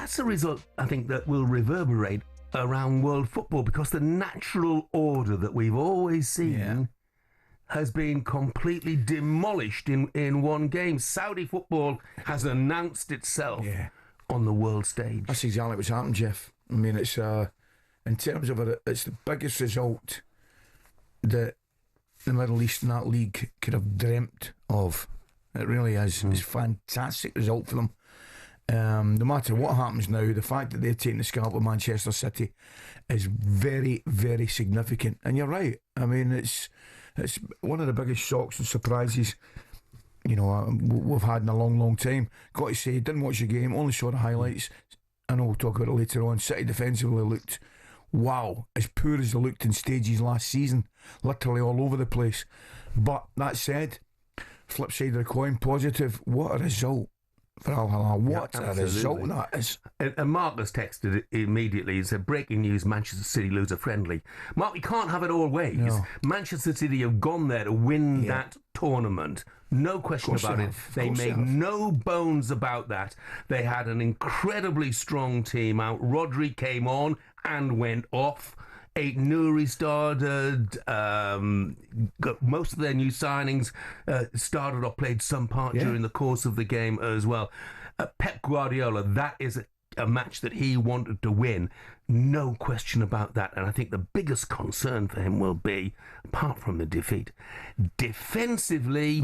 that's a result, I think, that will reverberate around world football, because the natural order that we've always seen has been completely demolished in one game. Saudi football has announced itself on the world stage. That's exactly what's happened, Jeff. I mean, it's in terms of it, it's the biggest result that the Middle East in that league could have dreamt of. It really is. It's a fantastic result for them. No matter what happens now, the fact that they're taking the scalp of Manchester City is very, very significant. And you're right. I mean, it's one of the biggest shocks and surprises, you know, we've had in a long, long time. Got to say, didn't watch the game, only saw the highlights. I know we'll talk about it later on. City defensively looked, wow, as poor as they looked in stages last season, literally all over the place. But that said, flip side of the coin, positive. What a result for Al-Hilal. What a result that is. And Marcus texted immediately. He said, breaking news, Manchester City lose a friendly. Mark, we can't have it all ways. No. Manchester City have gone there to win that tournament. No question about it. They made no bones about that. They had an incredibly strong team out. Rodri came on and went off. Eight Nouri started. Got most of their new signings started or played some part during the course of the game as well. Pep Guardiola, that is a match that he wanted to win. No question about that. And I think the biggest concern for him will be, apart from the defeat, defensively,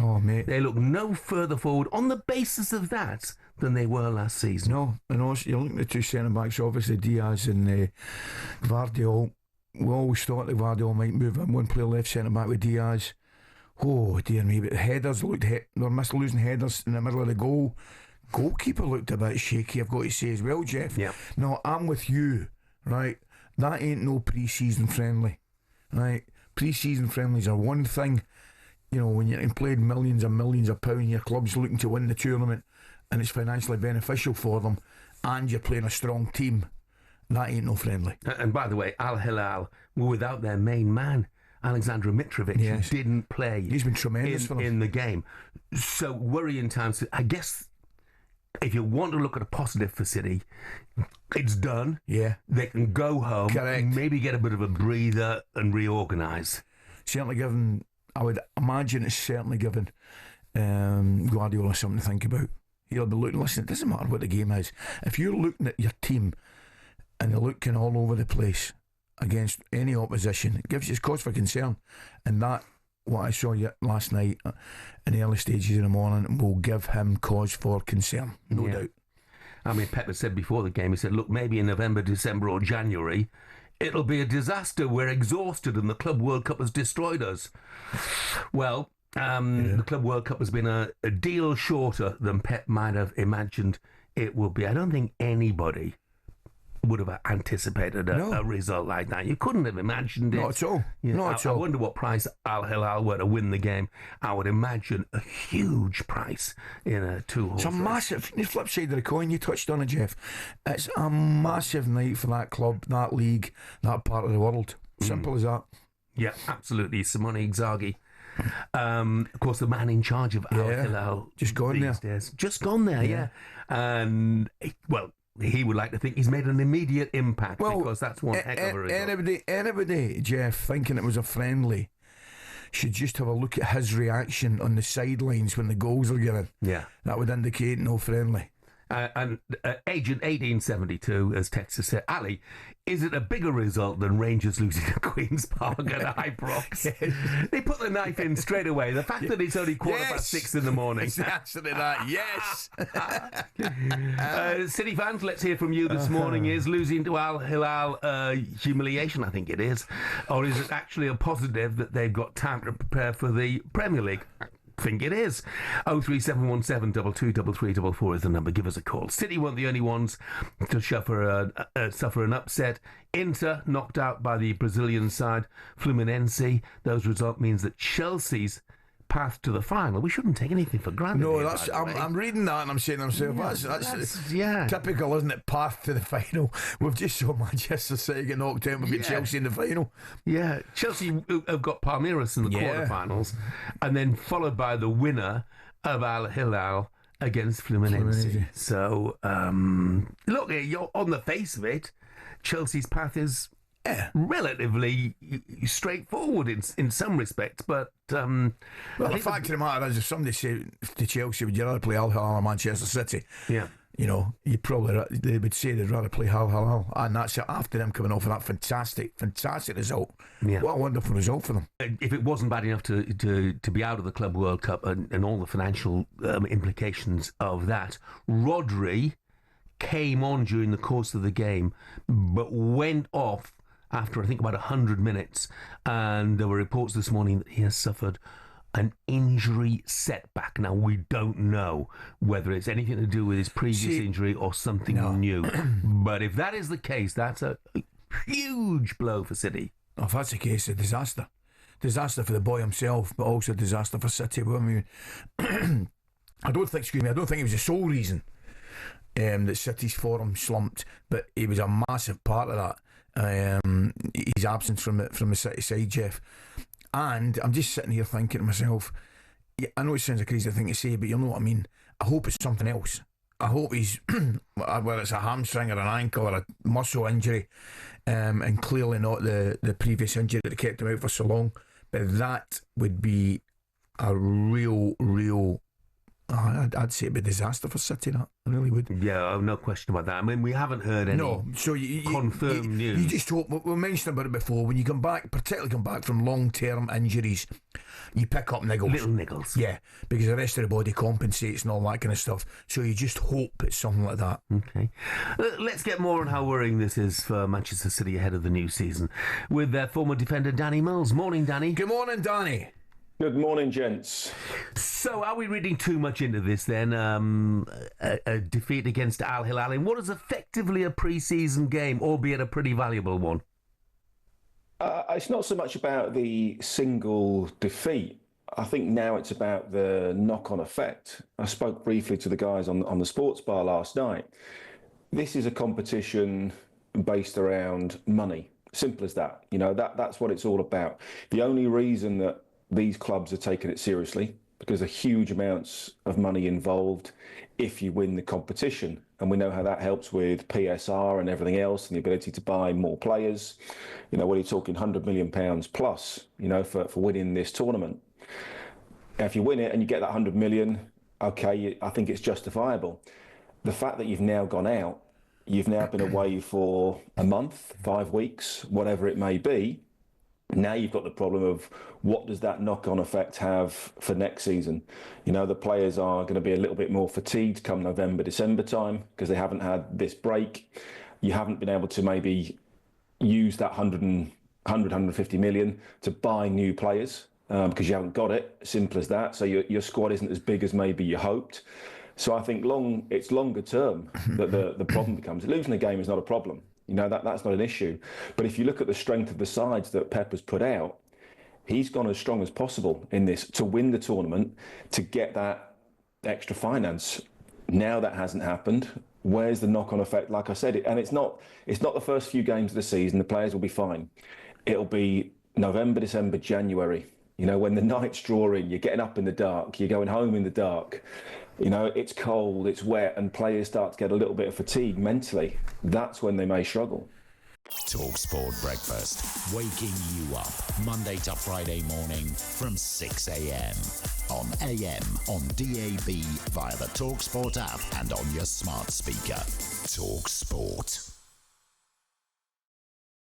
they look no further forward on the basis of that than they were last season. No, and also you're looking at the two centre-backs, obviously Diaz and Gvardiol. We always thought that Gvardiol might move in one player left centre-back with Diaz. Oh, dear me, but the headers looked... They were losing headers in the middle of the goal. Goalkeeper looked a bit shaky, I've got to say as well, Jeff. Yeah. No, I'm with you, right? That ain't no pre-season friendly, right? Pre-season friendlies are one thing. You know, when you're playing millions and millions of pounds, your club's looking to win the tournament and it's financially beneficial for them, and you're playing a strong team. That ain't no friendly. And by the way, Al-Hilal were without their main man, Alexander Mitrovic, didn't play. He's been tremendous for them in the game. So worrying times. I guess if you want to look at a positive for City, it's done. Yeah. They can go home. Correct. Maybe get a bit of a breather and reorganise. Certainly given, I would imagine it's certainly given Guardiola something to think about. He'll be looking, listen, it doesn't matter what the game is. If you're looking at your team and they're looking all over the place against any opposition, it gives you cause for concern. And that, what I saw last night in the early stages in the morning, will give him cause for concern, no doubt. I mean, Pep had said before the game, he said, look, maybe in November, December or January, it'll be a disaster. We're exhausted and the Club World Cup has destroyed us. Well, the Club World Cup has been a deal shorter than Pep might have imagined it would be. I don't think anybody would have anticipated a result like that. You couldn't have imagined it. Not at all. Not at all. I wonder what price Al-Hilal were to win the game. I would imagine a huge price in a two-horse It's a massive, the flip side of the coin, you touched on it, Jeff. It's a massive night for that club, that league, that part of the world. Simple as that. Yeah, absolutely. Simone Inzaghi. Of course, the man in charge of Al-Hilal. Just gone there. Days. Just gone there, yeah. And, well, he would like to think he's made an immediate impact, because that's one heck of a result. Anybody, Jeff, thinking it was a friendly should just have a look at his reaction on the sidelines when the goals are given. Yeah. That would indicate no friendly. And Agent 1872, as Texas said, Ali, is it a bigger result than Rangers losing to Queen's Park at Ibrox? Yes. They put the knife in straight away. The fact that it's only 6:15 in the morning. It's the answer to that, yes. City fans, let's hear from you this morning. Is losing to Al-Hilal humiliation? I think it is. Or is it actually a positive that they've got time to prepare for the Premier League? Think it is. 03717 223344 is the number. Give us a call. City weren't the only ones to suffer an upset. Inter knocked out by the Brazilian side Fluminense. Those result means that Chelsea's path to the final. We shouldn't take anything for granted. No, here, that's I'm reading that and I'm saying to myself, that's typical, isn't it? Path to the final. We've just saw Manchester City get knocked out. We've got Chelsea in the final. Yeah, Chelsea have got Palmeiras in the quarterfinals, and then followed by the winner of Al-Hilal against Fluminense. So, look, you're on the face of it, Chelsea's path is relatively straightforward in some respects, but well, the fact of the matter is, if somebody said to Chelsea, would you rather play Al-Hilal or Manchester City? Yeah. You know, they would say they'd rather play Al-Hilal, and that's after them coming off of that fantastic result. Yeah. What a wonderful result for them. If it wasn't bad enough to be out of the Club World Cup and all the financial implications of that, Rodri came on during the course of the game, but went off after I think about 100 minutes, and there were reports this morning that he has suffered an injury setback. Now, we don't know whether it's anything to do with his previous injury or something new. But if that is the case, that's a huge blow for City. Oh, if that's the case, a disaster. Disaster for the boy himself, but also disaster for City. I mean, I don't think it was the sole reason that City's form slumped, but he was a massive part of that. His absence from the City side, Jeff. And I'm just sitting here thinking to myself, I know it sounds a crazy thing to say, but you know what I mean. I hope it's something else. I hope he's whether it's a hamstring or an ankle or a muscle injury, and clearly not the previous injury that kept him out for so long. But that would be a real. I'd say it'd be a disaster for City. That I really would. Yeah, no question about that. I mean, we haven't heard any confirmed news. You just hope. We mentioned about it before. When you come back, particularly from long-term injuries, you pick up niggles. Little niggles. Yeah, because the rest of the body compensates and all that kind of stuff. So you just hope it's something like that. Okay. Let's get more on how worrying this is for Manchester City ahead of the new season with their former defender Danny Mills. Morning, Danny. Good morning, Danny. Good morning, gents. So, are we reading too much into this then? A defeat against Al-Hilal in what is effectively a pre-season game, albeit a pretty valuable one? It's not so much about the single defeat. I think now it's about the knock-on effect. I spoke briefly to the guys on the sports bar last night. This is a competition based around money. Simple as that. You know, that's what it's all about. The only reason that these clubs are taking it seriously because there are huge amounts of money involved if you win the competition. And we know how that helps with PSR and everything else and the ability to buy more players. You know, when you're talking £100 million plus, you know, for winning this tournament. Now, if you win it and you get that 100 million, okay, I think it's justifiable. The fact that you've now gone out, you've now been away for a month, 5 weeks, whatever it may be. Now you've got the problem of what does that knock-on effect have for next season? You know, the players are going to be a little bit more fatigued come November, December time because they haven't had this break. You haven't been able to maybe use that 150 million to buy new players because you haven't got it. Simple as that. So your squad isn't as big as maybe you hoped. So I think it's longer term that the problem becomes. Losing a game is not a problem. You know, that's not an issue. But if you look at the strength of the sides that Pep has put out, he's gone as strong as possible in this to win the tournament, to get that extra finance. Now that hasn't happened. Where's the knock-on effect? Like I said, and it's not the first few games of the season. The players will be fine. It'll be November, December, January. You know, when the nights draw in, you're getting up in the dark, you're going home in the dark. You know, it's cold, it's wet, and players start to get a little bit of fatigue mentally. That's when they may struggle. talkSPORT Breakfast, waking you up Monday to Friday morning from 6 a.m. on AM, on DAB, via the talkSPORT app and on your smart speaker. talkSPORT.